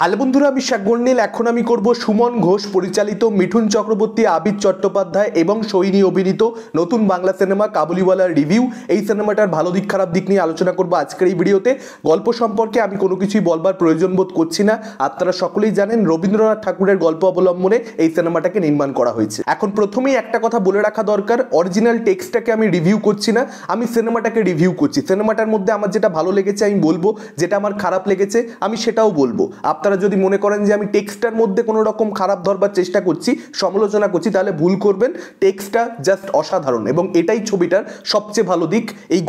Hello বন্ধুরা, আমি শাকবর্ণিল। এখন আমি করব সুমন ঘোষ পরিচালিত, মিঠুন চক্রবর্তী, আবির চট্টোপাধ্যায় এবং সৈনী অভিনীত নতুন বাংলা সিনেমা কাবুলিওয়ালার রিভিউ। এই সিনেমাটার ভালো দিক খারাপ দিক নিয়ে আলোচনা করব আজকের এই ভিডিওতে। গল্প সম্পর্কে আমি কোনো কিছুই বলবার প্রয়োজন বোধ করছি না। আপনারা সকলেই জানেন রবীন্দ্রনাথ ঠাকুরের গল্প অবলম্বনে এই সিনেমাটাকে নির্মাণ করা হয়েছে। এখন প্রথমেই একটা কথা বলে রাখা দরকার, অরিজিনাল টেক্সটটাকে আমি রিভিউ করছি না, আমি সিনেমাটাকে রিভিউ করছি। সিনেমাটার মধ্যে আমার যেটা ভালো লেগেছে আমি বলবো, যেটা আমার খারাপ লেগেছে আমি সেটাও বলবো। আপনারা যদি মনে করেন যে আমি টেক্সটটার মধ্যে কোনো রকম খারাপ ধরবার চেষ্টা করছি, সমালোচনা করছি, তাহলে ভুল করবেন। টেক্সটটা জাস্ট অসাধারণ এবং এটাই ছবিটার সবচেয়ে ভালো দিক। এই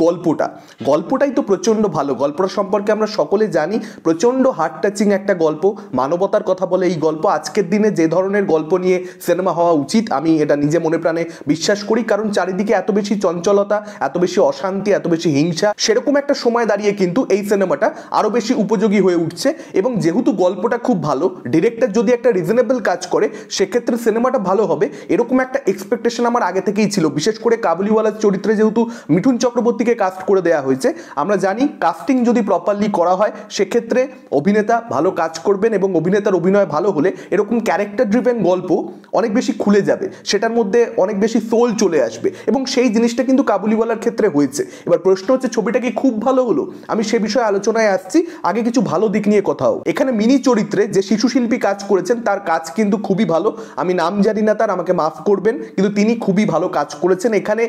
গল্পটাই তো প্রচণ্ড ভালো। গল্পটা সম্পর্কে আমরা সকলে জানি, প্রচণ্ড হার্ট টাচিং একটা গল্প, মানবতার কথা বলে এই গল্প। আজকের দিনে যে ধরনের গল্প নিয়ে সিনেমা হওয়া উচিত আমি এটা নিজে মনে প্রাণে বিশ্বাস করি, কারণ চারিদিকে এত বেশি চঞ্চলতা, এত বেশি অশান্তি, এত বেশি হিংসা। সেরকম একটা সময় দাঁড়িয়ে কিন্তু এই সিনেমাটা আরও বেশি উপযোগী হয়ে উঠছে। এবং যেহেতু গল্পটা খুব ভালো, ডিরেক্টর যদি একটা রিজনেবল কাজ করে সেক্ষেত্রে সিনেমাটা ভালো হবে, এরকম একটা এক্সপেকটেশন আমার আগে থেকেই ছিল। বিশেষ করে কাবুলিওয়ালার চরিত্রে যেহেতু মিঠুন চক্রবর্তীকে কাস্ট করে দেওয়া হয়েছে, আমরা জানি কাস্টিং যদি প্রপারলি করা হয় সেক্ষেত্রে অভিনেতা ভালো কাজ করবেন এবং অভিনেতার অভিনয় ভালো হলে এরকম ক্যারেক্টার ড্রিভেন গল্প অনেক বেশি খুলে যাবে, সেটার মধ্যে অনেক বেশি সোল চলে আসবে এবং সেই জিনিসটা কিন্তু কাবুলিওয়ালার ক্ষেত্রে হয়েছে। এবার প্রশ্ন হচ্ছে ছবিটা কি খুব ভালো হলো? আমি সে বিষয়ে আলোচনায় আসছি, আগে কিছু ভালো দিক নিয়ে কথা হোক। এখানে মিনি চরিত্রে যে শিশু শিল্পী কাজ করেছেন তার কাজ কিন্তু খুবই ভালো। আমি নাম জানি না তার, আমাকে মাফ করবেন, কিন্তু তিনি খুবই ভালো কাজ করেছেন। এখানে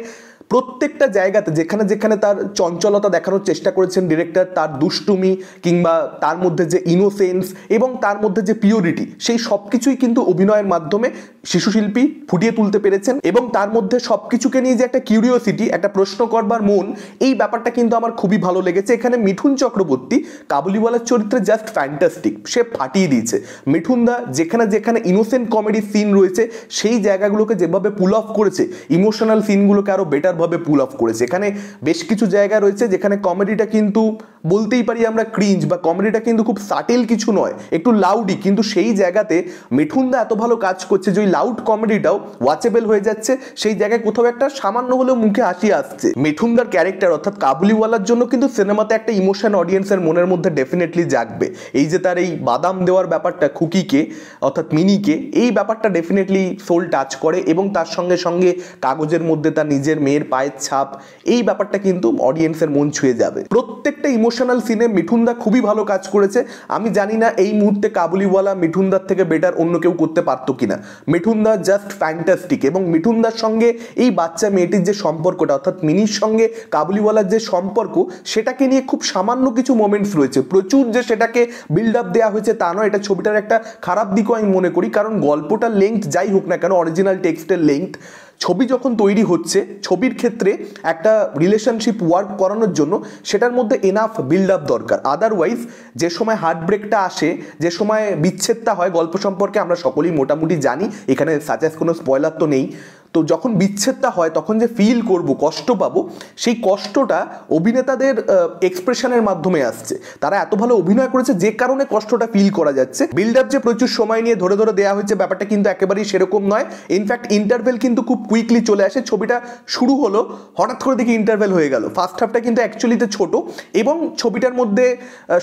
প্রত্যেকটা জায়গাতে যেখানে যেখানে তার চঞ্চলতা দেখানোর চেষ্টা করেছেন ডিরেক্টর, তার দুষ্টুমি কিংবা তার মধ্যে যে ইনোসেন্স এবং তার মধ্যে যে পিওরিটি, সেই সব কিছুই কিন্তু অভিনয়ের মাধ্যমে শিশুশিল্পী ফুটিয়ে তুলতে পেরেছেন। এবং তার মধ্যে সব কিছুকে নিয়ে যে একটা কিউরিওসিটি, একটা প্রশ্ন করবার মন, এই ব্যাপারটা কিন্তু আমার খুবই ভালো লেগেছে। এখানে মিঠুন চক্রবর্তী কাবুলিওয়ালার চরিত্রে জাস্ট ফ্যান্টাস্টিক, সে ফাটিয়ে দিয়েছে। মিঠুনদা যেখানে যেখানে ইনোসেন্ট কমেডি সিন রয়েছে সেই জায়গাগুলোকে যেভাবে পুল অফ করেছে, ইমোশনাল সিনগুলোকে আরও বেটার ভাবে পুল অফ করেছে। এখানে বেশ কিছু জায়গা রয়েছে যেখানে কমেডিটা কিন্তু বলতেই পারি আমরা ক্রিঞ্জ, বা কমেডিটা কিন্তু খুব সাটেল কিছু নয়, একটু লাউডই, কিন্তু সেই জায়গাতে মিঠুনদা এত ভালো কাজ করছে যে ওই লাউড কমেডিটাও ওয়াচেবল হয়ে যাচ্ছে। সেই জায়গায় কোথাও একটা সামান্য হলেও মুখে হাসি আসছে। মিঠুনদার ক্যারেক্টার অর্থাৎ কাবুলিওয়ালার জন্য কিন্তু সিনেমাতে একটা ইমোশন অডিয়েন্সের মনের মধ্যে ডেফিনেটলি জাগবে। এই যে তার এই বাদাম দেওয়ার ব্যাপারটা খুকিকে অর্থাৎ মিনিকে, এই ব্যাপারটা ডেফিনেটলি সোল টাচ করে এবং তার সঙ্গে সঙ্গে কাগজের মধ্যে তার নিজের মেয়ের পায়ের ছাপ, এই ব্যাপারটা কিন্তু অডিয়েন্সের মন ছুঁয়ে যাবে। প্রত্যেকটা ইমোশনাল সিনে মিঠুনদা খুবই ভালো কাজ করেছে। আমি জানি না এই মুহূর্তে কাবুলিওয়ালা মিঠুনদার থেকে বেটার অন্য কেউ করতে পারতো কিনা। মিঠুনদা জাস্ট ফ্যান্টাস্টিক। এবং মিঠুনদার সঙ্গে এই বাচ্চা মেয়েটির যে সম্পর্কটা, অর্থাৎ মিনির সঙ্গে কাবুলিওয়ালার যে সম্পর্ক, সেটাকে নিয়ে খুব সামান্য কিছু মোমেন্টস রয়েছে, প্রচুর যে সেটাকে বিল্ড আপ দেওয়া হয়েছে তা নয়। এটা ছবিটার একটা খারাপ দিকও আমি মনে করি, কারণ গল্পটার লেংথ যাই হোক না কেন, অরিজিনাল টেক্সটের লেংথ, ছবি যখন তৈরি হচ্ছে, ছবির ক্ষেত্রে একটা রিলেশনশিপ ওয়ার্ক করানোর জন্য সেটার মধ্যে এনাফ বিল্ড আপ দরকার। আদারওয়াইজ যে সময় হার্ট ব্রেকটা আসে, যে সময় বিচ্ছেদটা হয়, গল্প সম্পর্কে আমরা সকলেই মোটামুটি জানি, এখানে সাজেস কোনো স্পয়লার তো নেই। তো যখন বিচ্ছেদটা হয় তখন যে ফিল করব, কষ্ট পাবো, সেই কষ্টটা অভিনেতাদের এক্সপ্রেশনের মাধ্যমে আসছে। তারা এত ভালো অভিনয় করেছে যে কারণে কষ্টটা ফিল করা যাচ্ছে। বিল্ড আপ যে প্রচুর সময় নিয়ে ধরে ধরে দেওয়া হয়েছে, ব্যাপারটা কিন্তু একেবারেই সেরকম নয়। ইনফ্যাক্ট ইন্টারভেল কিন্তু খুব কুইকলি চলে আসে। ছবিটা শুরু হলো, হঠাৎ করে দেখি ইন্টারভেল হয়ে গেল। ফার্স্ট হাফটা কিন্তু অ্যাকচুয়ালিতে ছোট এবং ছবিটার মধ্যে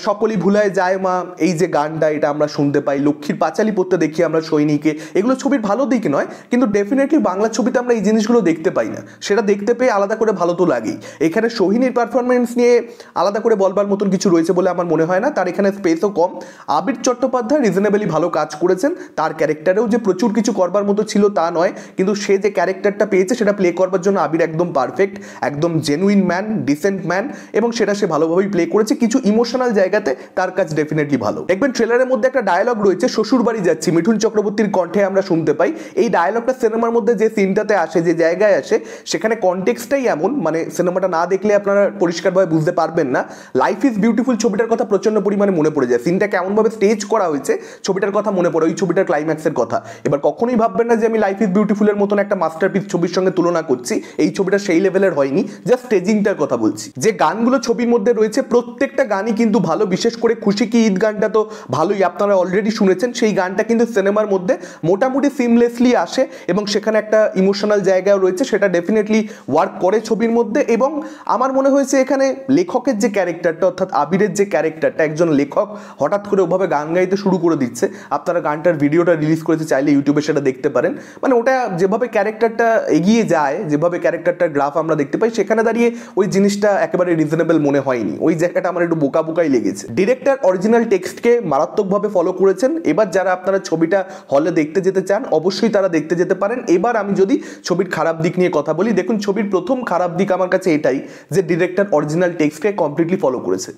সকলেই ভুলায় যায় মা, এই যে গানটা, এটা আমরা শুনতে পাই। লক্ষ্মীর পাঁচালি পড়তে দেখি আমরা সৈনিকে, এগুলো ছবির ভালো দিক নয়, কিন্তু ডেফিনেটলি বাংলা ছবিতে আমরা এই জিনিসগুলো দেখতে পাই না। সেটা দেখতে পেয়ে আলাদা করে ভালো তো লাগেই। এখানে সোহিনীর পারফরমেন্স নিয়ে আলাদা করে বলবার মতন কিছু রয়েছে বলে আমার মনে হয় না, তার এখানে স্পেসও কম। আবির চট্টোপাধ্যায় রিজনেবলি ভালো কাজ করেছেন। তার ক্যারেক্টারেও যে প্রচুর কিছু করবার মতো ছিল তা নয়, কিন্তু সে যে ক্যারেক্টারটা পেয়েছে সেটা প্লে করবার জন্য আবির একদম পারফেক্ট, একদম জেনুইন ম্যান, ডিসেন্ট ম্যান, এবং সেটা সে ভালোভাবেই প্লে করেছে। কিছু ইমোশনাল জায়গাতে তার কাজ ডেফিনেটলি ভালো। দেখবেন ট্রেলারের মধ্যে একটা ডায়লগ রয়েছে, শ্বশুর বাড়ি যাচ্ছি, মিঠুন চক্রবর্তীর কণ্ঠে আমরা শুনতে পাই। এই ডায়লগটা সিনেমার মধ্যে যে সিনটাতে আসে, যে জায়গায় আসে, সেখানে কনটেক্সটাই এমন, মানে সিনেমাটা না দেখলে আপনারা পরিষ্কারভাবে বুঝতে পারবেন না। লাইফ ইজ বিউটিফুল ছবিটার কথা প্রচন্ড পরিমাণে মনে পড়ে যায়। সিনটা কেমনভাবে স্টেজ করা হয়েছে ছবিটার কথা মনে পড়ে, ওই ছবিটার ক্লাইম্যাক্সের কথা। এবার কখনোই ভাববেন না যে আমি লাইফ ইজ বিউটিফুলের মতন একটা মাস্টারপিস ছবির সঙ্গে তুলনা করছি, এই ছবিটা সেই লেভেলের হয়নি, জাস্ট স্টেজিংটার কথা বলছি। যে গানগুলো ছবির মধ্যে রয়েছে প্রত্যেকটা গানই কিন্তু ভালো। বিশেষ করে খুশি কি ঈদ গানটা তো ভালোই, আপনারা অলরেডি শুনেছেন। সেই গানটা কিন্তু সিনেমার মধ্যে মোটামুটি সিমলেসলি আসে এবং সেখানে একটা ইমোশনাল জায়গাও রয়েছে, সেটা ডেফিনেটলি ওয়ার্ক করে ছবির মধ্যে। এবং আমার মনে হয়েছে এখানে লেখকের যে ক্যারেক্টারটা, অর্থাৎ আবিরের যে ক্যারেক্টারটা, একজন লেখক হঠাৎ করে ওভাবে গান গাইতে শুরু করে দিচ্ছে। আপনারা গানটার ভিডিওটা রিলিজ করেছে, চাইলে ইউটিউবে সেটা দেখতে পারেন। মানে ওটা যেভাবে ক্যারেক্টারটা এগিয়ে যায়, যেভাবে ক্যারেক্টারটার গ্রাফ আমরা দেখতে পাই, সেখানে দাঁড়িয়ে ওই জিনিসটা একেবারে রিজনেবল মনে হয়নি। ওই জায়গাটা আমার একটু বোকা বোকাই লেগেছে। ডিরেক্টর অরিজিনাল টেক্সটকে মারাত্মকভাবে ফলো করেছেন। এবার যারা আপনারা ছবিটা হলে দেখতে যেতে চান, অবশ্যই তারা দেখতে যেতে পারেন। এবার আমি যদি ছবির খারাপ দিক নিয়ে কথা বলি, দেখুন ছবির প্রথম খারাপ দিক আমার কাছে এটাই যে ডিরেক্টর অরিজিনাল টেক্সটকে কমপ্লিটলি ফলো করেছে।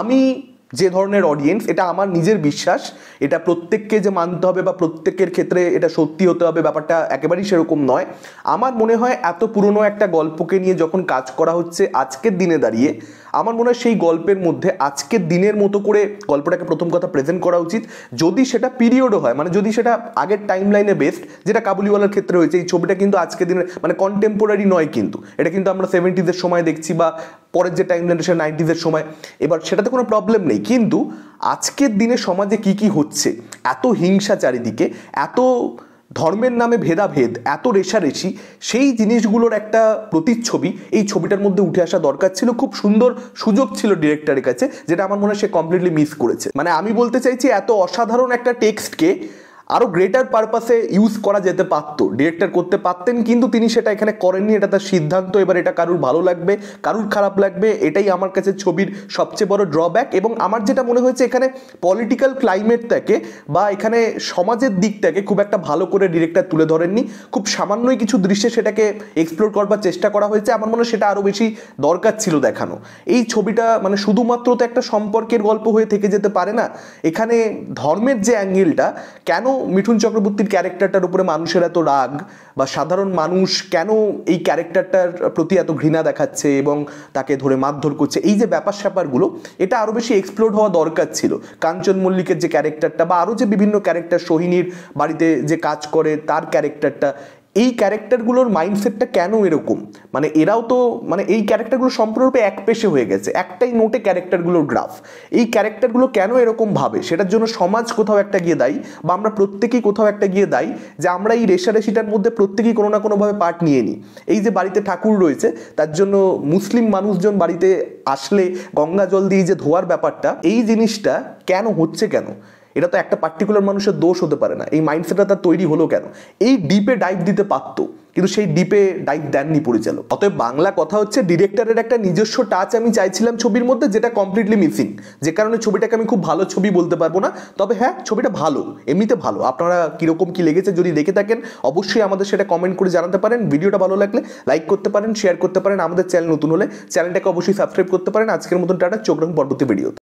আমি যে ধরনের অডিয়েন্স, এটা আমার নিজের বিশ্বাস, এটা প্রত্যেককে যে মানতে হবে বা প্রত্যেকের ক্ষেত্রে এটা সত্যি হতে হবে, ব্যাপারটা একেবারেই সেরকম নয়। আমার মনে হয় এত পুরনো একটা গল্পকে নিয়ে যখন কাজ করা হচ্ছে আজকের দিনে দাঁড়িয়ে, আমার মনে হয় সেই গল্পের মধ্যে আজকের দিনের মতো করে গল্পটাকে প্রথম কথা প্রেজেন্ট করা উচিত। যদি সেটা পিরিয়ডও হয়, মানে যদি সেটা আগের টাইম লাইনে বেস্ট, যেটা কাবুলিওয়ালার ক্ষেত্রে হয়েছে। এই ছবিটা কিন্তু আজকের দিনের মানে কন্টেম্পোরারি নয়, কিন্তু এটা কিন্তু আমরা 70s সময় দেখছি বা পরের যে টাইম লাইন সেটা 90s সময়। এবার সেটাতে কোনো প্রবলেম নেই, কিন্তু আজকের দিনে সমাজে কি কি হচ্ছে, এত হিংসা চারিদিকে, এত ধর্মের নামে ভেদাভেদ, এত রেষারেষি, সেই জিনিসগুলোর একটা প্রতিচ্ছবি এই ছবিটার মধ্যে উঠে আসা দরকার ছিল। খুব সুন্দর সুযোগ ছিল ডিরেক্টরের কাছে, যেটা আমার মনে হয় সে কমপ্লিটলি মিস করেছে। মানে আমি বলতে চাইছি, এত অসাধারণ একটা টেক্সটকে আরও গ্রেটার পারপাসে ইউজ করা যেতে পারত, ডিরেক্টর করতে পারতেন, কিন্তু তিনি সেটা এখানে করেননি। এটা তার সিদ্ধান্ত। এবার এটা কারুর ভালো লাগবে, কারুর খারাপ লাগবে, এটাই আমার কাছে ছবির সবচেয়ে বড় ড্রব্যাক। এবং আমার যেটা মনে হয়েছে, এখানে পলিটিক্যাল ক্লাইমেটটাকে বা এখানে সমাজের দিকটাকে খুব একটা ভালো করে ডিরেক্টর তুলে ধরেননি। খুব সামান্যই কিছু দৃশ্যে সেটাকে এক্সপ্লোর করবার চেষ্টা করা হয়েছে। আমার মনে হয় সেটা আরও বেশি দরকার ছিল দেখানো। এই ছবিটা মানে শুধুমাত্র তো একটা সম্পর্কের গল্প হয়ে থেকে যেতে পারে না। এখানে ধর্মের যে অ্যাঙ্গেলটা, কেন মিঠুন চক্রবর্তীর ক্যারেক্টারটার উপরে মানুষের এত রাগ, বা সাধারণ মানুষ কেন এই ক্যারেক্টারটার প্রতি এত ঘৃণা দেখাচ্ছে এবং তাকে ধরে মারধর করছে, এই যে ব্যাপার স্যাপারগুলো, এটা আরও বেশি এক্সপ্লোর হওয়া দরকার ছিল। কাঞ্চন মল্লিকের যে ক্যারেক্টারটা বা আরও যে বিভিন্ন ক্যারেক্টার, সোহিনীর বাড়িতে যে কাজ করে তার ক্যারেক্টারটা, এই ক্যারেক্টারগুলোর মাইন্ডসেটটা কেন এরকম, মানে এরাও তো মানে এই ক্যারেক্টারগুলো সম্পূর্ণরূপে একপেশে হয়ে গেছে, একটাই নোটে ক্যারেক্টারগুলোর গ্রাফ। এই ক্যারেক্টারগুলো কেন এরকম ভাবে, সেটার জন্য সমাজ কোথাও একটা গিয়ে দায়ী, বা আমরা প্রত্যেকেই কোথাও একটা গিয়ে দায়ী, যে আমরা এই রেষারেষিটার মধ্যে প্রত্যেকেই কোনো না কোনোভাবে পার্ট নিয়ে নিই। এই যে বাড়িতে ঠাকুর রয়েছে, তার জন্য মুসলিম মানুষজন বাড়িতে আসলে গঙ্গা জল দিয়ে যে ধোয়ার ব্যাপারটা, এই জিনিসটা কেন হচ্ছে, কেন এটা তো একটা পার্টিকুলার মানুষের দোষ হতে পারে না। এই মাইন্ডসেটটা তার তৈরি হলো কেন? এই ডিপে ডাইভ দিতে পারতো, কিন্তু সেই ডিপে ডাইভ দেননি পরিচালক। অতএব বাংলা কথা হচ্ছে, ডিরেক্টরের একটা নিজস্ব টাচ আমি চাইছিলাম ছবির মধ্যে, যেটা কমপ্লিটলি মিসিং। যে কারণে ছবিটাকে আমি খুব ভালো ছবি বলতে পারবো না। তবে হ্যাঁ, ছবিটা ভালো, এমনিতে ভালো। আপনারা কীরকম কী লেগেছে যদি দেখে থাকেন, অবশ্যই আমাদের সেটা কমেন্ট করে জানাতে পারেন। ভিডিওটা ভালো লাগলে লাইক করতে পারেন, শেয়ার করতে পারেন। আমাদের চ্যানেল নতুন হলে চ্যানেলটাকে অবশ্যই সাবস্ক্রাইব করতে পারেন। আজকের মতন টাটা, চোখ রাখুন পরবর্তী ভিডিওতে।